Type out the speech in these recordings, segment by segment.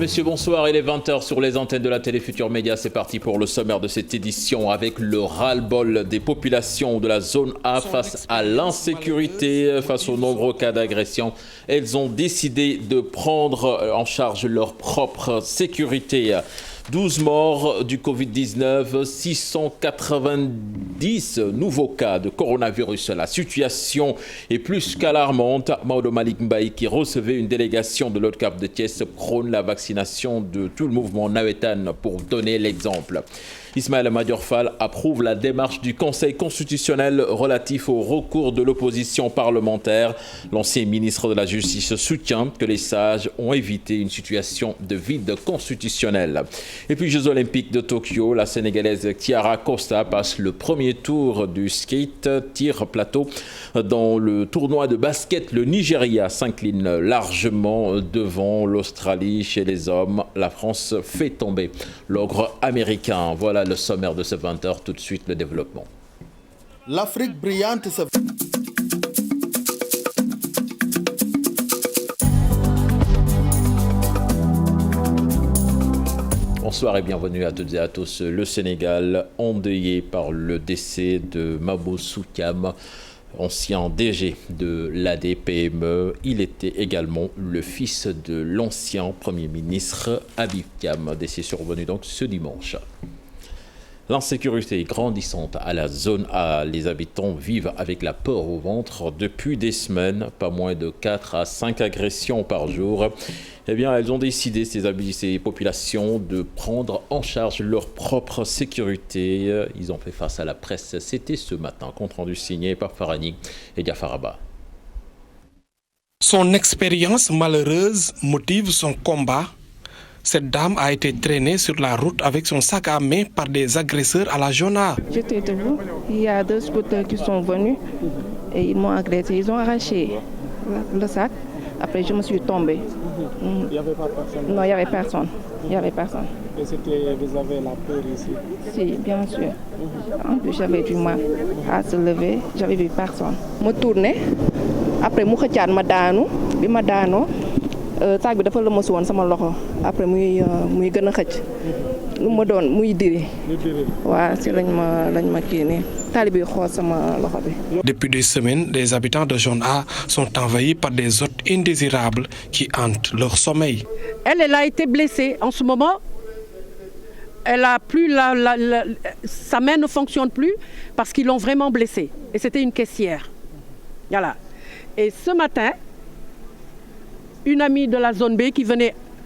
messieurs, bonsoir. Il est 20h sur les antennes de la télé Futur Média. C'est parti pour le sommaire de cette édition avec le ras-le-bol des populations de la zone A face à l'insécurité, face aux nombreux cas d'agression. Elles ont décidé de prendre en charge leur propre sécurité. 12 morts du Covid-19, 690 nouveaux cas de coronavirus. La situation est plus qu'alarmante. Maodo Malick Mbaye, qui recevait une délégation de l'ODCAV de Thiès, prône la vaccination de tout le mouvement nawetan pour donner l'exemple. Ismaël Madior Fall approuve la démarche du Conseil constitutionnel relatif au recours de l'opposition parlementaire. L'ancien ministre de la Justice soutient que les sages ont évité une situation de vide constitutionnel. Et puis Jeux Olympiques de Tokyo, la Sénégalaise Chiara Costa passe le premier tour du skate tir plateau. Dans le tournoi de basket, le Nigeria s'incline largement devant l'Australie. Chez les hommes, la France fait tomber l'ogre américain. Voilà le sommaire de ce 20h, tout de suite le développement. L'Afrique brillante se... Bonsoir et bienvenue à toutes et à tous. Le Sénégal, endeuillé par le décès de Maboussou Thiam, ancien DG de l'ADPME. Il était également le fils de l'ancien Premier ministre Habib Thiam, décès survenu donc ce dimanche. L'insécurité grandissante à la zone A. Les habitants vivent avec la peur au ventre depuis des semaines, pas moins de 4 à 5 agressions par jour. Eh bien, elles ont décidé, ces populations, de prendre en charge leur propre sécurité. Ils ont fait face à la presse. C'était ce matin, compte rendu signé par Farani et Gafaraba. Son expérience malheureuse motive son combat. Cette dame a été traînée sur la route avec son sac à main par des agresseurs à la Jona. J'étais debout, il y a 2 scooters qui sont venus et ils m'ont agressé. Ils ont arraché le sac. Après, je me suis tombée. Il n'y avait pas personne? Non, il n'y avait personne. Il n'y avait personne. Et vous avez la peur ici? Si, bien sûr. En plus, j'avais du mal à se lever. J'avais vu personne. Je me tournais. Après, je me suis sac bi dafa la mos woon sama loxo après muy gën a xëcc lu ma doon muy diri waaw si lañ ma kii nii tali bi xool sama loxo bi. Depuis des semaines, les habitants de zone A sont envahis par des hôtes indésirables qui hantent leur sommeil. Elle a été blessée en ce moment. Elle a plus sa main ne fonctionne plus parce qu'ils l'ont vraiment blessée et c'était une caissière. Voilà. Et ce matin, une amie de la zone B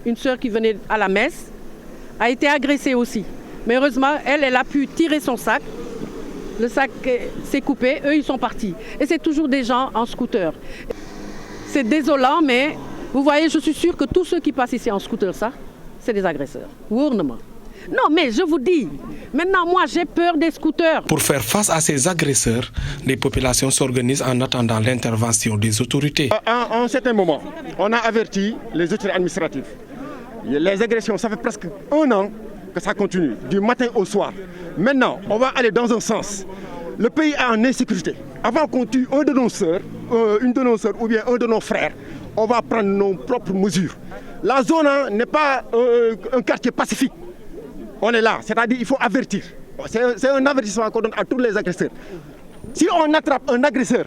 une sœur qui venait à la messe, a été agressée aussi. Mais heureusement, elle a pu tirer son sac. Le sac s'est coupé, eux ils sont partis. Et c'est toujours des gens en scooter. C'est désolant, mais vous voyez, je suis sûre que tous ceux qui passent ici en scooter, ça, c'est des agresseurs. Wurnement. Non, mais je vous dis, maintenant, moi, j'ai peur des scooters. Pour faire face à ces agresseurs, les populations s'organisent en attendant l'intervention des autorités. À un certain moment, on a averti les autorités administratives. Les agressions, ça fait presque 1 an que ça continue, du matin au soir. Maintenant, on va aller dans un sens. Le pays est en insécurité. Avant qu'on tue un de nos sœurs, une de nos sœurs ou bien un de nos frères, on va prendre nos propres mesures. La zone n'est pas un quartier pacifique. On est là, c'est-à-dire qu'il faut avertir. C'est un avertissement qu'on donne à tous les agresseurs. Si on attrape un agresseur,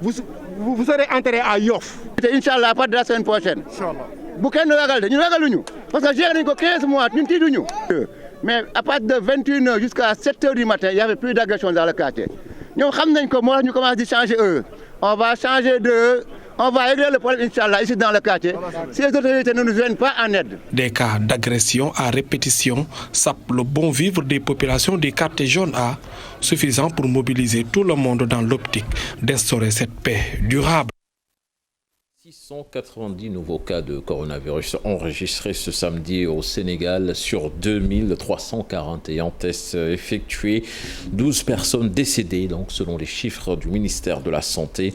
vous serez enterré à Yoff. Inch'Allah, à partir de la semaine prochaine. Parce que j'ai 15 mois, nous ne. Mais à partir de 21h jusqu'à 7h du matin, il n'y avait plus d'agression dans le quartier. Nous savons que nous commençons à changer eux. On va changer d'eux. On va régler le problème, Inch'Allah, ici dans le quartier. Si les autorités ne nous viennent pas en aide. Des cas d'agression à répétition sapent le bon vivre des populations des quartiers jaunes A, suffisant pour mobiliser tout le monde dans l'optique d'instaurer cette paix durable. 690 nouveaux cas de coronavirus enregistrés ce samedi au Sénégal sur 2341 tests effectués. 12 personnes décédées, donc selon les chiffres du ministère de la Santé.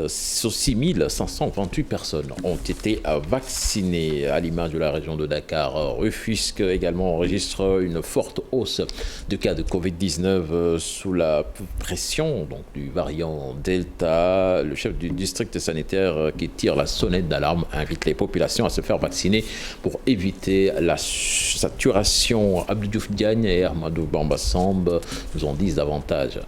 6528 personnes ont été vaccinées. À l'image de la région de Dakar, Rufisque également enregistre une forte hausse de cas de Covid-19 sous la pression donc, du variant Delta. Le chef du district sanitaire qui tire la sonnette d'alarme, invite les populations à se faire vacciner pour éviter la saturation. Abdou Diouf Diagne et Ahmadou Bamba Samb nous en disent davantage.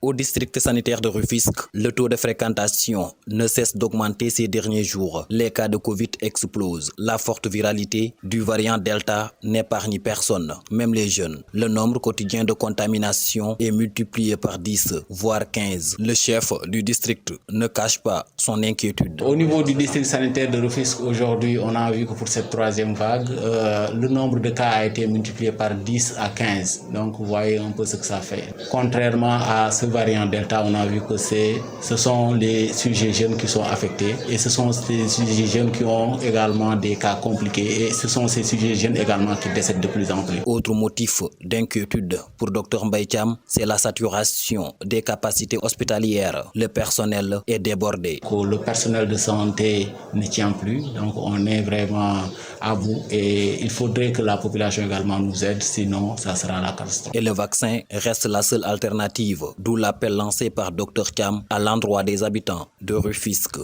Au district sanitaire de Rufisque, le taux de fréquentation ne cesse d'augmenter ces derniers jours. Les cas de Covid explosent. La forte viralité du variant Delta n'épargne personne, même les jeunes. Le nombre quotidien de contamination est multiplié par 10, voire 15. Le chef du district ne cache pas son inquiétude. Au niveau du district sanitaire de Rufisque, aujourd'hui, on a vu que pour cette troisième vague, le nombre de cas a été multiplié par 10 à 15. Donc, vous voyez un peu ce que ça fait. Contrairement à ce variant Delta, on a vu que ce sont les sujets jeunes qui sont affectés et ce sont ces sujets jeunes qui ont également des cas compliqués et ce sont ces sujets jeunes également qui décèdent de plus en plus. Autre motif d'inquiétude pour Dr Mbaye Thiam, c'est la saturation des capacités hospitalières. Le personnel est débordé. Le personnel de santé ne tient plus, donc on est vraiment à bout et il faudrait que la population également nous aide, sinon ça sera la catastrophe. Et le vaccin reste la seule alternative, d'où l'appel lancé par Dr Thiam à l'endroit des habitants de Rufisque.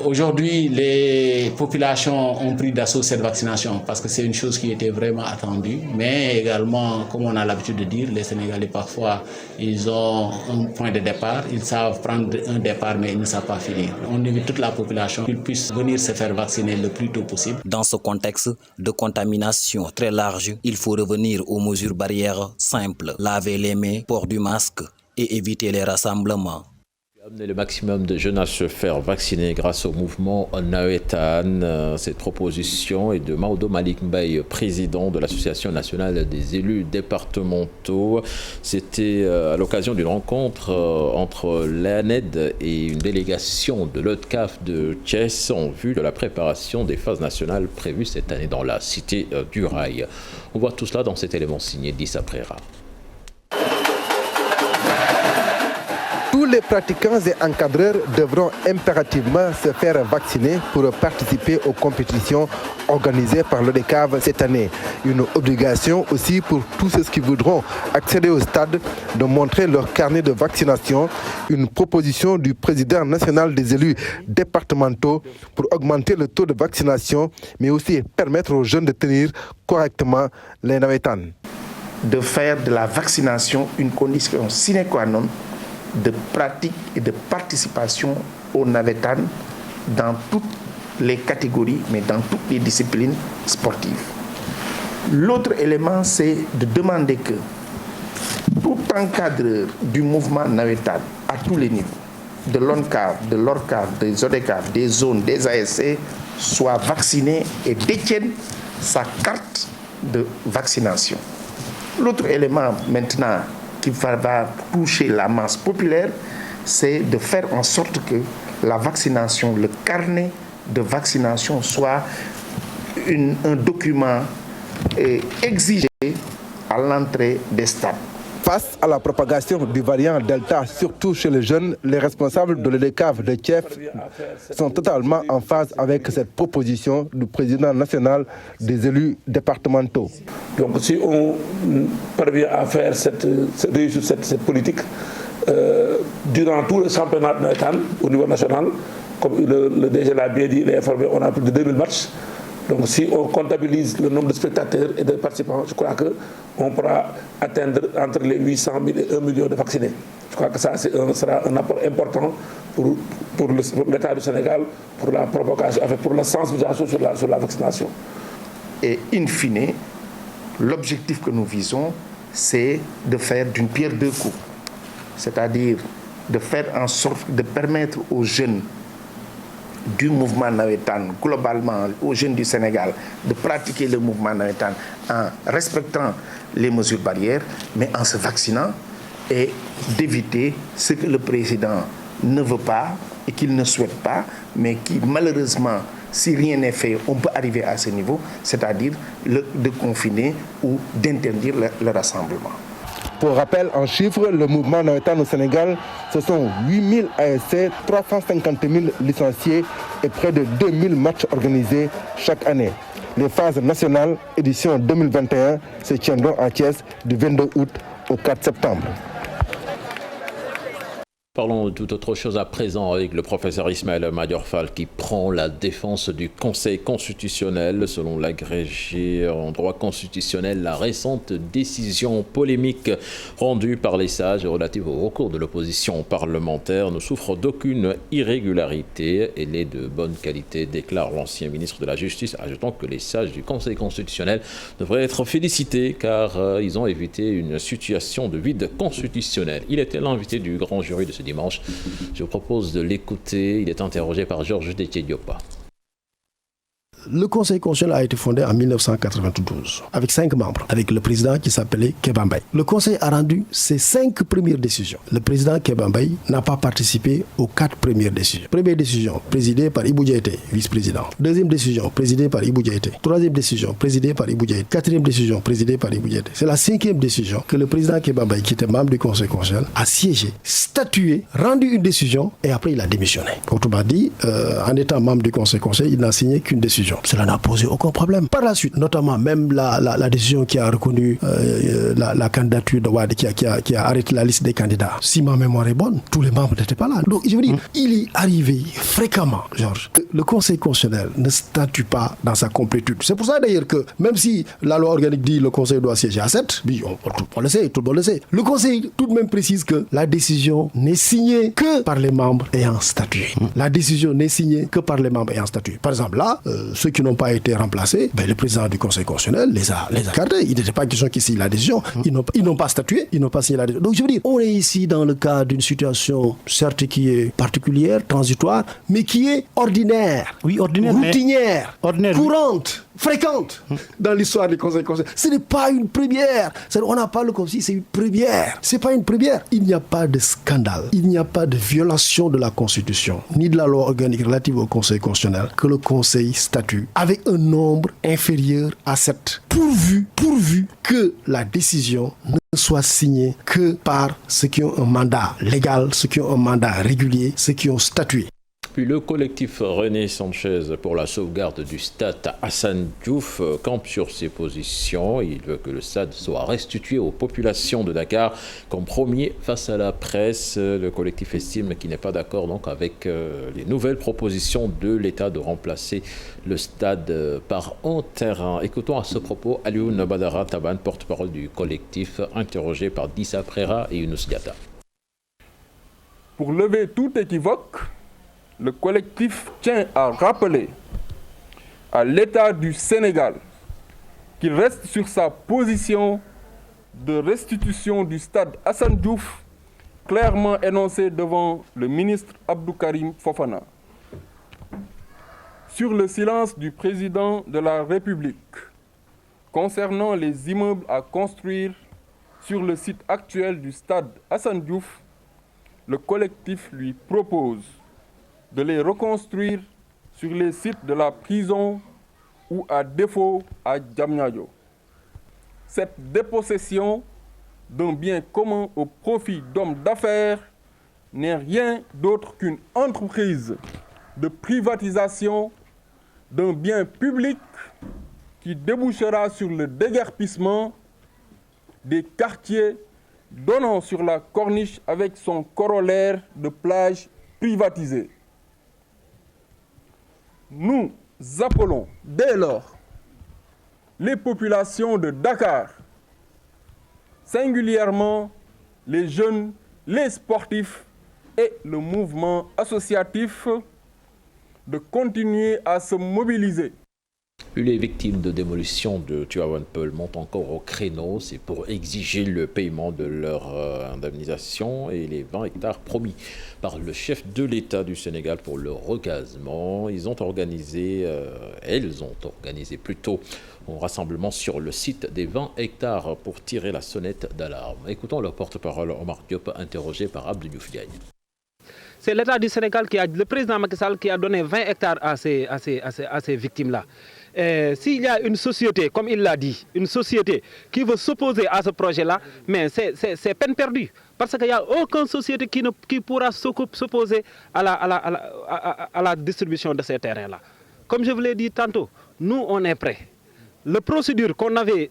Aujourd'hui, les populations ont pris d'assaut cette vaccination parce que c'est une chose qui était vraiment attendue, mais également, comme on a l'habitude de dire, les Sénégalais parfois, ils ont un point de départ, ils savent prendre un départ mais ils ne savent pas finir. On invite toute la population qu'ils puissent venir se faire vacciner le plus tôt possible. Dans ce contexte de contamination très large, il faut revenir aux mesures barrières simples, laver les mains, port du masque et éviter les rassemblements. Amener le maximum de jeunes à se faire vacciner grâce au mouvement Nawetan. Cette proposition est de Maodo Malick Mbaye, président de l'Association nationale des élus départementaux. C'était à l'occasion d'une rencontre entre l'ANED et une délégation de l'ODCAV de Thiès en vue de la préparation des phases nationales prévues cette année dans la cité du Rail. On voit tout cela dans cet élément signé d'Issa Prera. Tous les pratiquants et encadreurs devront impérativement se faire vacciner pour participer aux compétitions organisées par l'ODCAV cette année. Une obligation aussi pour tous ceux qui voudront accéder au stade de montrer leur carnet de vaccination. Une proposition du président national des élus départementaux pour augmenter le taux de vaccination, mais aussi permettre aux jeunes de tenir correctement les Nawetan. De faire de la vaccination une condition sine qua non de pratique et de participation au Nawetan dans toutes les catégories, mais dans toutes les disciplines sportives. L'autre élément, c'est de demander que tout encadreur du mouvement Nawetan, à tous les niveaux, de l'ONCAV, de l'ORCAV, des ODCAV, des zones, des ASC, soit vacciné et détienne sa carte de vaccination. L'autre élément maintenant qui va toucher la masse populaire, c'est de faire en sorte que la vaccination, le carnet de vaccination soit un document exigé à l'entrée des stades. Face à la propagation du variant Delta, surtout chez les jeunes, les responsables de l'ODCAV de Thiès sont totalement en phase avec cette proposition du président national des élus départementaux. Donc si on parvient à faire cette politique durant tout le championnat de Nawetan au niveau national, comme le DG l'a bien dit, il est informé, on a plus de 2000 matchs. Donc si on comptabilise le nombre de spectateurs et de participants, je crois qu'on pourra atteindre entre les 800 000 et 1 million de vaccinés. Je crois que ça sera un apport important pour l'État du Sénégal, pour la propagation, pour la sensibilisation sur la vaccination. Et in fine, l'objectif que nous visons, c'est de faire d'une pierre deux coups. C'est-à-dire de faire en sorte de permettre aux jeunes du mouvement Nawetan, globalement aux jeunes du Sénégal, de pratiquer le mouvement Nawetan en respectant les mesures barrières, mais en se vaccinant et d'éviter ce que le président ne veut pas et qu'il ne souhaite pas, mais qui malheureusement, si rien n'est fait, on peut arriver à ce niveau, c'est-à-dire de confiner ou d'interdire le rassemblement. Pour rappel, en chiffres, le mouvement Nawetan au Sénégal, ce sont 8000 ASC, 350 000 licenciés et près de 2000 matchs organisés chaque année. Les phases nationales, édition 2021, se tiendront à Thiès du 22 août au 4 septembre. Parlons de toute autre chose à présent avec le professeur Ismaël Madior Fall qui prend la défense du Conseil constitutionnel. Selon l'agrégé en droit constitutionnel, la récente décision polémique rendue par les sages relative au recours de l'opposition parlementaire ne souffre d'aucune irrégularité. Elle est de bonne qualité, déclare l'ancien ministre de la Justice, ajoutant que les sages du Conseil constitutionnel devraient être félicités car ils ont évité une situation de vide constitutionnel. Il était l'invité du grand jury de ce dimanche. Je vous propose de l'écouter. Il est interrogé par Georges Détié-Dioppa. Le Conseil constitutionnel a été fondé en 1992 avec 5 membres, avec le président qui s'appelait Kéba Mbaye. Le Conseil a rendu ses 5 premières décisions. Le président Kéba Mbaye n'a pas participé aux 4 premières décisions. Première décision, présidée par Ibou Diaité, vice-président. Deuxième décision, présidée par Ibou Diaité. Troisième décision, présidée par Ibou Diaité. Quatrième décision, présidée par Ibou Diaité. C'est la 5e décision que le président Kéba Mbaye, qui était membre du Conseil constitutionnel, a siégé, statué, rendu une décision et après il a démissionné. Autrement dit, en étant membre du Conseil constitutionnel, il n'a signé qu'une décision. Cela n'a posé aucun problème. Par la suite, notamment même la décision qui a reconnu la candidature de Wade, qui a arrêté la liste des candidats. Si ma mémoire est bonne, tous les membres n'étaient pas là. Donc je veux dire, il est arrivé fréquemment, Georges, que le Conseil constitutionnel ne statue pas dans sa complétude. C'est pour ça d'ailleurs que même si la loi organique dit le Conseil doit siéger à 7, on le sait, tout le monde le sait. Le Conseil tout de même précise que la décision n'est signée que par les membres ayant statué. La décision n'est signée que par les membres ayant statué. Par exemple là, ceux qui n'ont pas été remplacés, le président du Conseil constitutionnel les a gardés. Il n'était pas question qu'ils signent la décision. Ils n'ont pas statué, ils n'ont pas signé la décision. Donc je veux dire, on est ici dans le cas d'une situation, certes qui est particulière, transitoire, mais qui est ordinaire, routinière, courante, fréquente dans l'histoire du Conseil constitutionnel. Ce n'est pas une première. On n'a pas le Conseil, c'est une première. C'est pas une première. Il n'y a pas de scandale, il n'y a pas de violation de la Constitution, ni de la loi organique relative au Conseil constitutionnel que le Conseil statue avec un nombre inférieur à 7, pourvu que la décision ne soit signée que par ceux qui ont un mandat légal, ceux qui ont un mandat régulier, ceux qui ont statué. Puis le collectif René Sanchez pour la sauvegarde du stade Assane Diouf campe sur ses positions. Il veut que le stade soit restitué aux populations de Dakar comme premier face à la presse. Le collectif estime qu'il n'est pas d'accord donc avec les nouvelles propositions de l'État de remplacer le stade par un terrain. Écoutons à ce propos Alioune Badara Taban, porte-parole du collectif, interrogé par Dissa Prera et Younous Diatta. Pour lever tout équivoque, le collectif tient à rappeler à l'État du Sénégal qu'il reste sur sa position de restitution du stade Assane Diouf, clairement énoncée devant le ministre Abdou Karim Fofana. Sur le silence du président de la République concernant les immeubles à construire sur le site actuel du stade Assane Diouf, le collectif lui propose de les reconstruire sur les sites de la prison ou à défaut à Diamniadio. Cette dépossession d'un bien commun au profit d'hommes d'affaires n'est rien d'autre qu'une entreprise de privatisation d'un bien public qui débouchera sur le déguerpissement des quartiers donnant sur la corniche avec son corollaire de plages privatisées. Nous appelons dès lors les populations de Dakar, singulièrement les jeunes, les sportifs et le mouvement associatif, de continuer à se mobiliser. Les victimes de démolition de Tivaouane Peulh montent encore au créneau. C'est pour exiger le paiement de leur indemnisation et les 20 hectares promis par le chef de l'État du Sénégal pour le recasement. Elles ont organisé plutôt un rassemblement sur le site des 20 hectares pour tirer la sonnette d'alarme. Écoutons le porte-parole Omar Diop, interrogé par Abdou Diouf Diagne. C'est l'État du Sénégal le président Macky Sall qui a donné 20 hectares à ces victimes-là. S'il y a une société, comme il l'a dit, une société qui veut s'opposer à ce projet-là, mais c'est peine perdue. Parce qu'il n'y a aucune société qui pourra s'opposer à la distribution de ces terrains-là. Comme je vous l'ai dit tantôt, nous, on est prêts. La procédure qu'on avait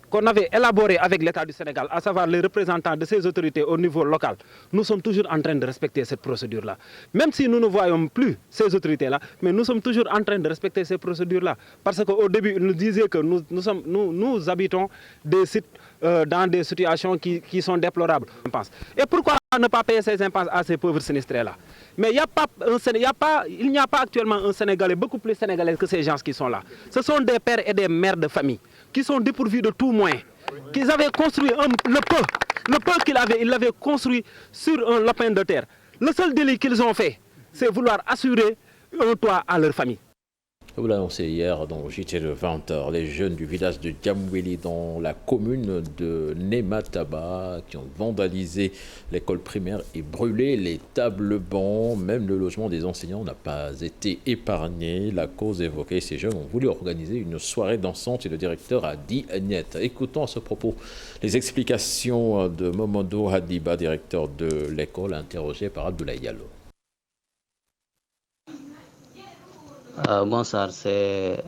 qu'on avait élaboré avec l'État du Sénégal, à savoir les représentants de ces autorités au niveau local, nous sommes toujours en train de respecter cette procédure-là. Même si nous ne voyons plus ces autorités-là, mais nous sommes toujours en train de respecter ces procédures-là. Parce qu'au début, ils nous disaient que nous habitons des sites dans des situations qui sont déplorables. Et pourquoi ne pas payer ces impasses à ces pauvres sinistrés-là? Mais il n'y a pas actuellement un Sénégalais beaucoup plus sénégalais que ces gens qui sont là. Ce sont des pères et des mères de famille qui sont dépourvus de tout moyen, qu'ils avaient construit le peu qu'ils avaient, ils l'avaient construit sur un lopin de terre. Le seul délit qu'ils ont fait, c'est vouloir assurer un toit à leur famille. Vous l'annoncez hier dans JT de 20h, les jeunes du village de Djamweli dans la commune de Nemataba qui ont vandalisé l'école primaire et brûlé les tables bancs. Même le logement des enseignants n'a pas été épargné. La cause évoquée, ces jeunes ont voulu organiser une soirée dansante et le directeur a dit niet. Écoutons à ce propos les explications de Momodo Hadiba, directeur de l'école, interrogé par Abdoulaye Diallo. Bonsoir, c'est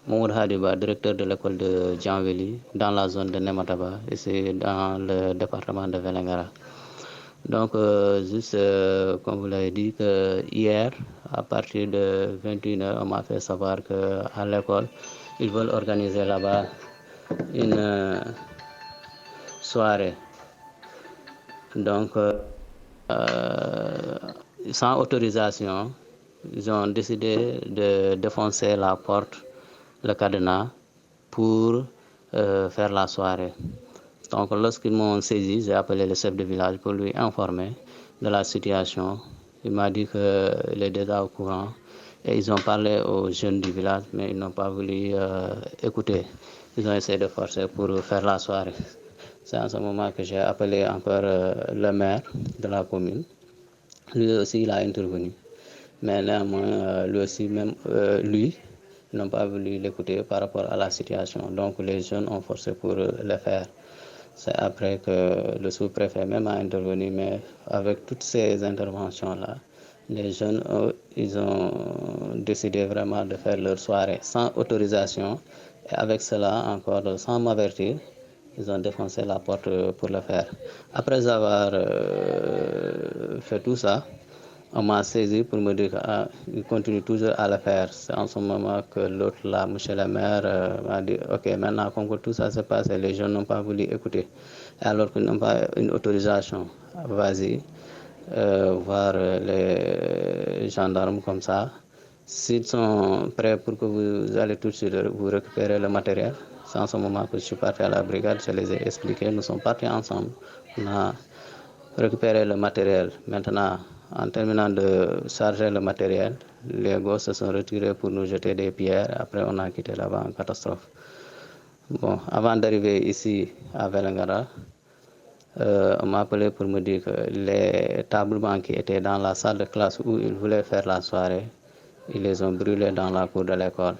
Momoud Hadiba, directeur de l'école de Djamweli, dans la zone de Nemataba, ici dans le département de Vélingara. Donc, juste comme vous l'avez dit, que hier, à partir de 21h, on m'a fait savoir qu'à l'école, ils veulent organiser là-bas une soirée. Donc, sans autorisation, ils ont décidé de défoncer la porte, le cadenas, pour faire la soirée. Donc lorsqu'ils m'ont saisi, j'ai appelé le chef de village pour lui informer de la situation. Il m'a dit qu'il est déjà au courant et ils ont parlé aux jeunes du village, mais ils n'ont pas voulu écouter. Ils ont essayé de forcer pour faire la soirée. C'est en ce moment que j'ai appelé encore le maire de la commune. Lui aussi, il a intervenu. Mais néanmoins, lui aussi, ils n'ont pas voulu l'écouter par rapport à la situation. Donc les jeunes ont forcé pour le faire. C'est après que le sous-préfet même a intervenu, mais avec toutes ces interventions-là, les jeunes, ils ont décidé vraiment de faire leur soirée sans autorisation. Et avec cela, encore sans m'avertir, ils ont défoncé la porte pour le faire. Après avoir fait tout ça, on m'a saisi pour me dire qu'il continue toujours à le faire. C'est en ce moment que l'autre, là, monsieur le maire, m'a dit ok, maintenant, comme que tout ça se passe, les gens n'ont pas voulu écouter. Alors qu'ils n'ont pas une autorisation, vas-y, voir les gendarmes comme ça. S'ils sont prêts pour que vous allez tout de suite vous récupérer le matériel, c'est en ce moment que je suis parti à la brigade, je les ai expliqués, nous sommes partis ensemble. On a récupéré le matériel. Maintenant, en terminant de charger le matériel, les gosses se sont retirés pour nous jeter des pierres. Après, on a quitté là-bas en catastrophe. Bon, avant d'arriver ici à Vélingara, on m'a appelé pour me dire que les tables bancs qui étaient dans la salle de classe où ils voulaient faire la soirée, ils les ont brûlés dans la cour de l'école.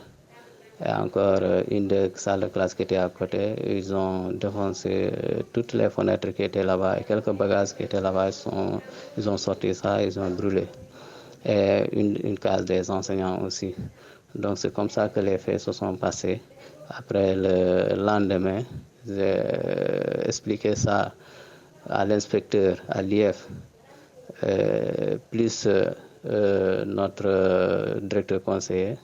Et encore une des salles de classe qui était à côté, ils ont défoncé toutes les fenêtres qui étaient là-bas et quelques bagages qui étaient là-bas, ils ont sorti ça, ils ont brûlé. Et une case des enseignants aussi. Donc c'est comme ça que les faits se sont passés. Après le lendemain, j'ai expliqué ça à l'inspecteur, à l'IF, plus notre directeur conseiller.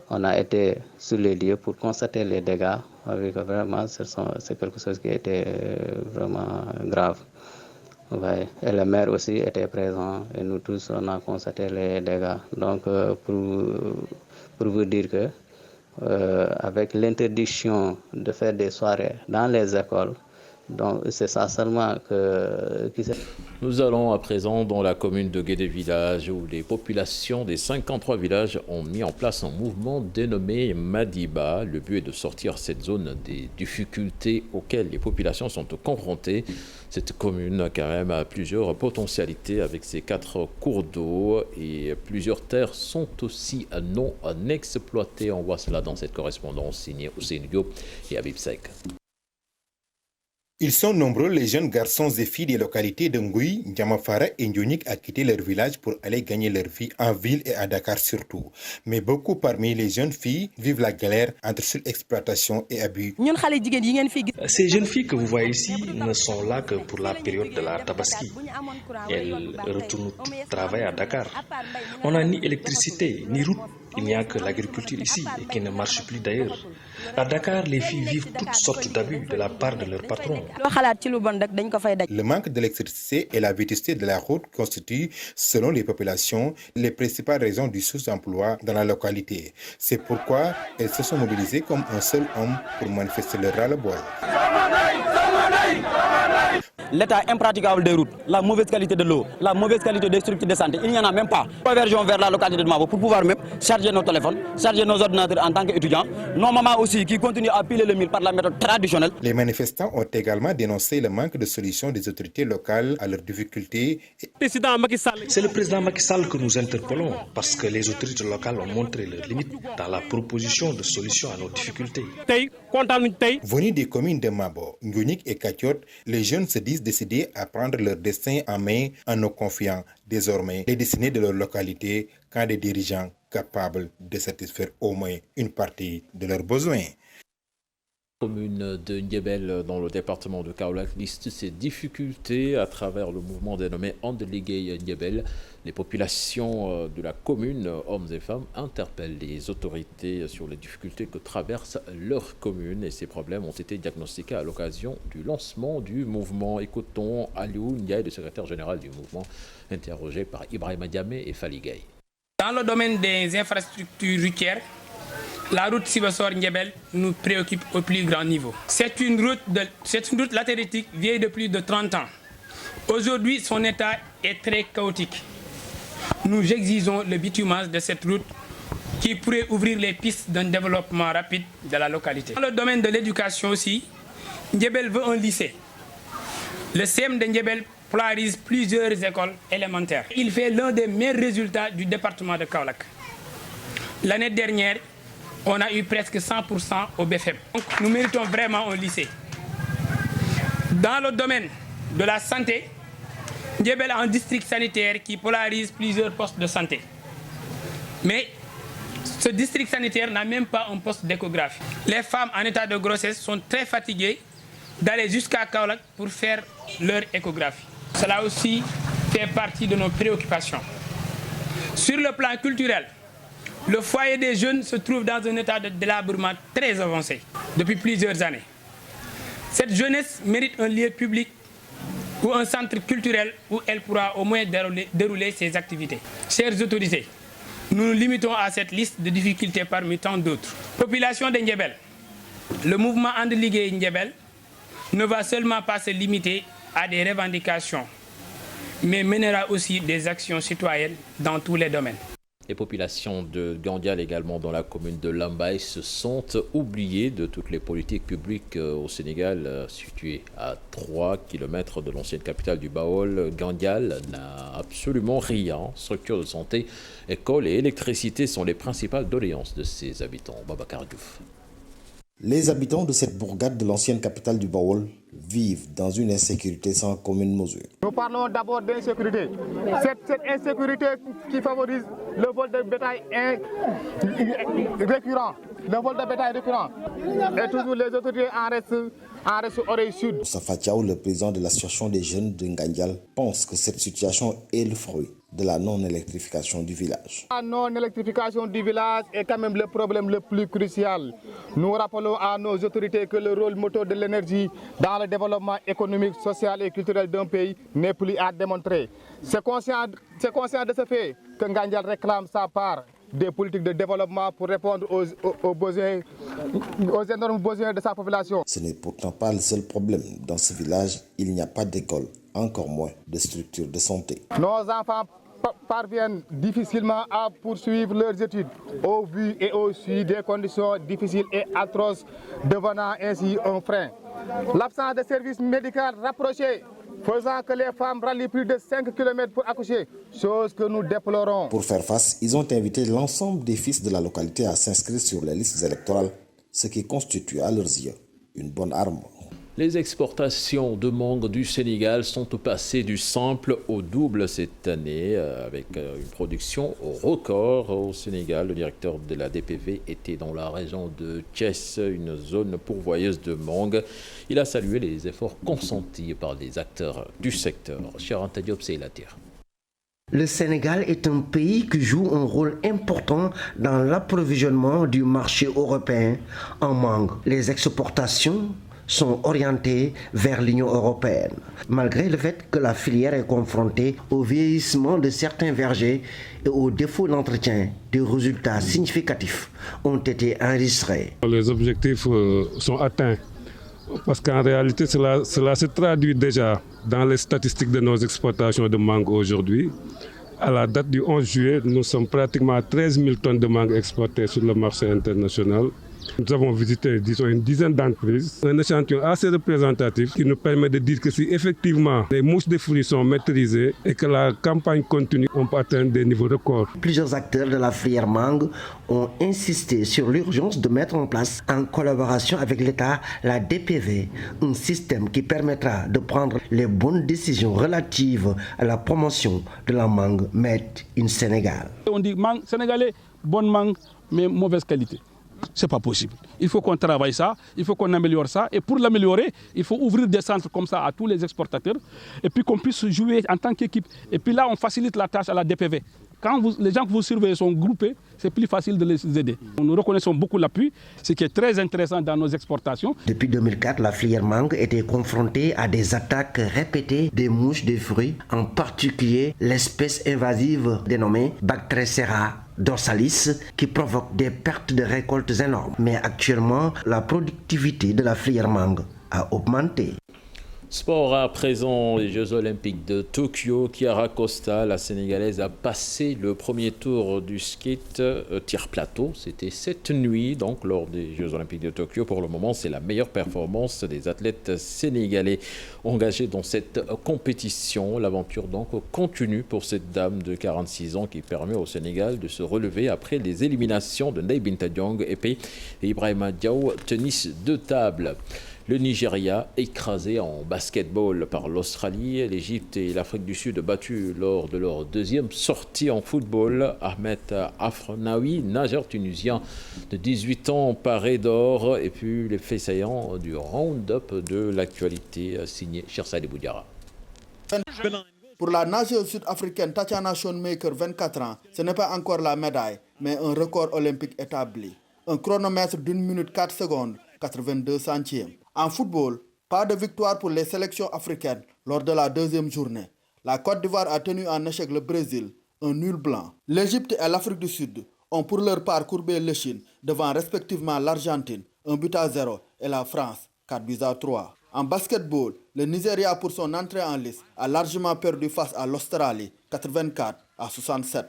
On a été sur les lieux pour constater les dégâts. Avec vraiment, c'est quelque chose qui était vraiment grave. Ouais. Et le maire aussi était présent et nous tous, on a constaté les dégâts. Donc, pour vous dire que, avec l'interdiction de faire des soirées dans les écoles, donc c'est ça seulement qui s'est... Nous allons à présent dans la commune de Guédé Village où les populations des 53 villages ont mis en place un mouvement dénommé Madiba. Le but est de sortir cette zone des difficultés auxquelles les populations sont confrontées. Cette commune a quand même plusieurs potentialités avec ses 4 cours d'eau et plusieurs terres sont aussi non exploitées. On voit cela dans cette correspondance signée Hussein Diop et Habib Seck. Ils sont nombreux, les jeunes garçons et filles des localités de Ngui, Ndiamafara et Ndionik à quitter leur village pour aller gagner leur vie en ville et à Dakar surtout. Mais beaucoup parmi les jeunes filles vivent la galère entre surexploitation et abus. Ces jeunes filles que vous voyez ici ne sont là que pour la période de la Tabaski. Elles retournent travailler à Dakar. On n'a ni électricité, ni route. Il n'y a que l'agriculture ici et qui ne marche plus d'ailleurs. À Dakar, les filles vivent toutes sortes d'abus de la part de leurs patrons. Le manque d'électricité et la vétusté de la route constituent, selon les populations, les principales raisons du sous-emploi dans la localité. C'est pourquoi elles se sont mobilisées comme un seul homme pour manifester leur ras-le-bol. L'état impraticable des routes, la mauvaise qualité de l'eau, la mauvaise qualité des structures de santé, il n'y en a même pas. Convergeons vers la localité de Mabo pour pouvoir même charger nos téléphones, charger nos ordinateurs en tant qu'étudiants. Nos mamans aussi qui continuent à piler le mille par la méthode traditionnelle. Les manifestants ont également dénoncé le manque de solutions des autorités locales à leurs difficultés. C'est le président Macky Sall que nous interpellons parce que les autorités locales ont montré leurs limites dans la proposition de solutions à nos difficultés. Venus des communes de Mabo, Ndionik et Katiot, les jeunes se disent décidés à prendre leur destin en main en nous confiant désormais les destinées de leur localité quand des dirigeants capables de satisfaire au moins une partie de leurs besoins. La commune de Ndiébel dans le département de Kaolack liste ses difficultés à travers le mouvement dénommé Andeligue Ndiébel. Les populations de la commune, hommes et femmes, interpellent les autorités sur les difficultés que traverse leur commune et ces problèmes ont été diagnostiqués à l'occasion du lancement du mouvement. Écoutons Aliou Ndiaye, le secrétaire général du mouvement, interrogé par Ibrahima Diamé et Fally Gueye. Dans le domaine des infrastructures routières, la route Sibassor-Ndiébel nous préoccupe au plus grand niveau. C'est une route latéritique vieille de plus de 30 ans. Aujourd'hui, son état est très chaotique. Nous exigeons le bitumage de cette route qui pourrait ouvrir les pistes d'un développement rapide de la localité. Dans le domaine de l'éducation aussi, Ndiébel veut un lycée. Le CM de Ndiébel polarise plusieurs écoles élémentaires. Il fait l'un des meilleurs résultats du département de Kaolack. L'année dernière, on a eu presque 100% au BFM. Donc, nous méritons vraiment un lycée. Dans le domaine de la santé, Ndiébel a un district sanitaire qui polarise plusieurs postes de santé. Mais ce district sanitaire n'a même pas un poste d'échographie. Les femmes en état de grossesse sont très fatiguées d'aller jusqu'à Kaolack pour faire leur échographie. Cela aussi fait partie de nos préoccupations. Sur le plan culturel, le foyer des jeunes se trouve dans un état de délabrement très avancé depuis plusieurs années. Cette jeunesse mérite un lieu public ou un centre culturel où elle pourra au moins dérouler ses activités. Chères autorités, nous nous limitons à cette liste de difficultés parmi tant d'autres. Population de Ndiébel, le mouvement Andeligue Ndiébel ne va seulement pas se limiter à des revendications, mais mènera aussi des actions citoyennes dans tous les domaines. Les populations de Gandial également dans la commune de Lambaye se sont oubliées de toutes les politiques publiques au Sénégal, située à 3 km de l'ancienne capitale du Baol. Gandial n'a absolument rien. Structures de santé, écoles et électricité sont les principales doléances de ses habitants. Babacar Diouf. Les habitants de cette bourgade de l'ancienne capitale du Baol vivent dans une insécurité sans commune mesure. Nous parlons d'abord d'insécurité. Cette insécurité qui favorise le vol de bétail récurrent. Le vol de bétail récurrent. Et toujours les autorités en restent oreille sud. Safa Thiaw, le président de l'association des jeunes de Ngandial, pense que cette situation est le fruit de la non-électrification du village. La non-électrification du village est quand même le problème le plus crucial. Nous rappelons à nos autorités que le rôle moteur de l'énergie dans le développement économique, social et culturel d'un pays n'est plus à démontrer. C'est conscient de ce fait que Ngandial réclame sa part des politiques de développement pour répondre aux besoins, aux énormes besoins de sa population. Ce n'est pourtant pas le seul problème. Dans ce village, il n'y a pas d'école, encore moins de structures de santé. Nos enfants parviennent difficilement à poursuivre leurs études au vu et au su des conditions difficiles et atroces, devenant ainsi un frein. L'absence de services médicaux rapprochés faisant que les femmes rallient plus de 5 km pour accoucher, chose que nous déplorons. Pour faire face, ils ont invité l'ensemble des fils de la localité à s'inscrire sur les listes électorales, ce qui constitue à leurs yeux une bonne arme. Les exportations de mangue du Sénégal sont passées du simple au double cette année, avec une production au record au Sénégal. Le directeur de la DPV était dans la région de Thiès, une zone pourvoyeuse de mangue. Il a salué les efforts consentis par les acteurs du secteur. Charanta Diop, c'est la terre. Le Sénégal est un pays qui joue un rôle important dans l'approvisionnement du marché européen en mangue. Les exportations sont orientées vers l'Union européenne. Malgré le fait que la filière est confrontée au vieillissement de certains vergers et au défaut d'entretien, des résultats significatifs ont été enregistrés. Les objectifs sont atteints parce qu'en réalité, cela se traduit déjà dans les statistiques de nos exportations de mangue aujourd'hui. À la date du 11 juillet, nous sommes pratiquement à 13 000 tonnes de mangue exportées sur le marché international. Nous avons visité, disons, une dizaine d'entreprises, un échantillon assez représentatif qui nous permet de dire que si effectivement les mousses de fruits sont maîtrisées et que la campagne continue, on peut atteindre des niveaux records. Plusieurs acteurs de la filière mangue ont insisté sur l'urgence de mettre en place, en collaboration avec l'État, la DPV, un système qui permettra de prendre les bonnes décisions relatives à la promotion de la mangue made in Sénégal. On dit mangue sénégalais, bonne mangue, mais mauvaise qualité. C'est pas possible. Il faut qu'on travaille ça, il faut qu'on améliore ça. Et pour l'améliorer, il faut ouvrir des centres comme ça à tous les exportateurs et puis qu'on puisse jouer en tant qu'équipe. Et puis là, on facilite la tâche à la DPV. Quand les gens que vous surveillez sont groupés, c'est plus facile de les aider. Nous reconnaissons beaucoup l'appui, ce qui est très intéressant dans nos exportations. Depuis 2004, la filière mangue était confrontée à des attaques répétées des mouches de fruits, en particulier l'espèce invasive dénommée Bactrecera dorsalis, qui provoque des pertes de récoltes énormes. Mais actuellement, la productivité de la filière mangue a augmenté. Sport à présent, les Jeux Olympiques de Tokyo. Chiara Costa, la Sénégalaise, a passé le premier tour du skate tir plateau. C'était cette nuit, donc, lors des Jeux Olympiques de Tokyo. Pour le moment, c'est la meilleure performance des athlètes sénégalais engagés dans cette compétition. L'aventure, donc, continue pour cette dame de 46 ans qui permet au Sénégal de se relever après les éliminations de Ndeye Binta Diong et Ibrahima Diaw, tennis de table. Le Nigeria écrasé en basketball par l'Australie. L'Égypte et l'Afrique du Sud battus lors de leur deuxième sortie en football. Ahmed Afnaoui, nageur tunisien de 18 ans, paré d'or. Et puis les faits saillants du round-up de l'actualité signé Chersali Boudiara. Pour la nageuse sud-africaine Tatiana Schoenmaker, 24 ans, ce n'est pas encore la médaille, mais un record olympique établi. Un chronomètre d'1 minute 4 secondes, 82 centièmes. En football, pas de victoire pour les sélections africaines lors de la deuxième journée. La Côte d'Ivoire a tenu en échec le Brésil, un nul blanc. L'Égypte et l'Afrique du Sud ont pour leur part courbé l'échine devant respectivement l'Argentine, 1-0, et la France, 4-3. En basketball, le Nigeria pour son entrée en lice a largement perdu face à l'Australie, 84-67,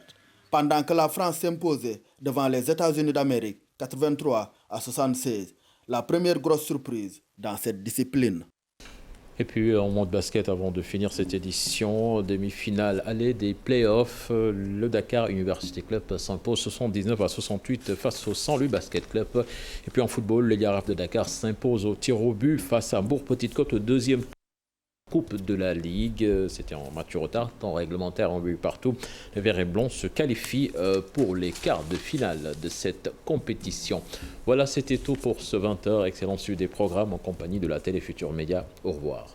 pendant que la France s'imposait devant les États-Unis d'Amérique, 83-76. La première grosse surprise dans cette discipline. Et puis en mode basket, avant de finir cette édition, demi-finale aller des playoffs, le Dakar University Club s'impose 79-68 face au Saint-Louis Basket Club. Et puis en football, les Girafes de Dakar s'imposent au tir au but face à Bourg-Petite-Côte au deuxième Coupe de la Ligue. C'était en match retard, temps réglementaire en but partout. Les Verts et Blancs se qualifient pour les quarts de finale de cette compétition. Voilà, c'était tout pour ce 20h. Excellent suivi des programmes en compagnie de la Télé Futur Média. Au revoir.